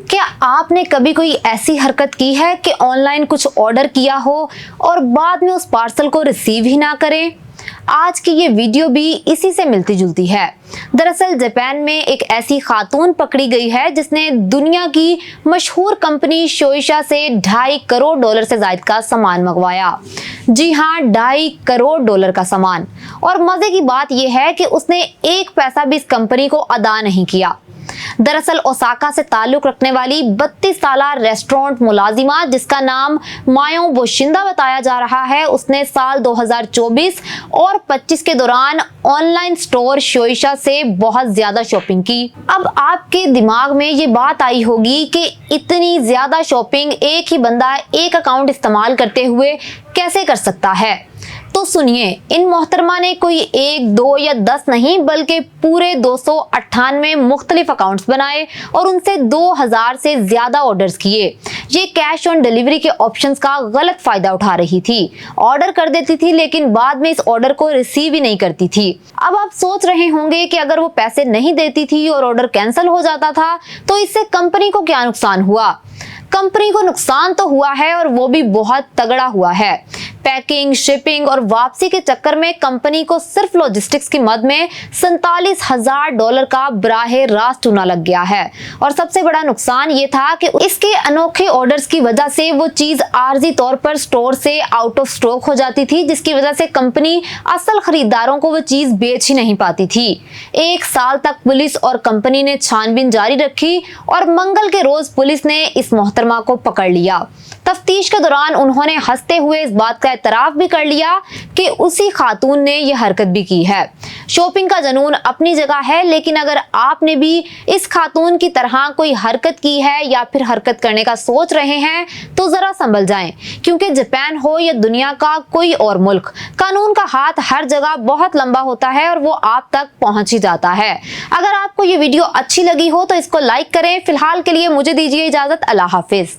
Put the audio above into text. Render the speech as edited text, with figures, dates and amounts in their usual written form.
क्या आपने कभी कोई ऐसी हरकत की है कि ऑनलाइन कुछ ऑर्डर किया हो और बाद में उस पार्सल को रिसीव ही ना करें? आज की ये वीडियो भी इसी से मिलती जुलती है। दरअसल जापान में एक ऐसी खातून पकड़ी गई है जिसने दुनिया की मशहूर कंपनी शोइशा से $2.5 करोड़ से ज्यादा का सामान मंगवाया। जी हाँ, $2.5 करोड़ का सामान। और मजे की बात यह है कि उसने एक पैसा भी इस कंपनी को अदा नहीं किया। दरअसल ओसाका से ताल्लुक रखने वाली 32 साला रेस्टोरेंट मुलाजिमा जिसका नाम मायो बोशिंदा बताया जा रहा है, उसने साल 2024 और 25 के दौरान ऑनलाइन स्टोर शोइशा से बहुत ज्यादा शॉपिंग की। अब आपके दिमाग में ये बात आई होगी कि इतनी ज्यादा शॉपिंग एक ही बंदा एक अकाउंट इस्तेमाल करते हुए कैसे कर सकता है। तो सुनिए, इन मोहतरमा ने कोई 1, 2 या 10 नहीं बल्कि पूरे 298 मुख्तलिफ अकाउंट्स बनाए और उनसे 2000 से ज्यादा ऑर्डर्स किए। ये कैश ऑन डिलीवरी के ऑप्शंस का गलत फायदा उठा रही थी। ऑर्डर कर देती थी लेकिन बाद में इस ऑर्डर को रिसीव ही नहीं करती थी। अब आप सोच रहे होंगे कि अगर वो पैसे नहीं देती थी और ऑर्डर कैंसिल हो जाता था तो इससे कंपनी को क्या नुकसान हुआ? कंपनी को नुकसान तो हुआ है और वो भी बहुत तगड़ा हुआ है। पैकिंग, शिपिंग और वापसी के चक्कर में कंपनी को सिर्फ लॉजिस्टिक्स की मद में $47,000 का बराहे रास्त चूना लग गया है। और सबसे बड़ा नुकसान ये था कि इसके अनोखे ऑर्डर्स की वजह से वो चीज आर्जी तौर पर स्टोर से आउट ऑफ स्टॉक हो जाती थी, जिसकी वजह से कंपनी असल खरीदारों को वो चीज बेच ही नहीं पाती थी। 1 साल तक पुलिस और कंपनी ने छानबीन जारी रखी और मंगल के रोज पुलिस ने इस मोहतरमा को पकड़ लिया। तफ्तीश के दौरान उन्होंने हंसते हुए इस बात का एतराफ भी कर लिया कि उसी खातून ने यह हरकत भी की है। शॉपिंग का जुनून अपनी जगह है, लेकिन अगर आपने भी इस खातून की तरह कोई हरकत की है या फिर हरकत करने का सोच रहे हैं तो जरा संभल जाएं, क्योंकि जापान हो या दुनिया का कोई और मुल्क, कानून का हाथ हर जगह बहुत लंबा होता है और वो आप तक पहुंच ही जाता है। अगर आपको ये वीडियो अच्छी लगी हो तो इसको लाइक करें। फिलहाल के लिए मुझे दीजिए इजाजत। अल्लाह हाफिज।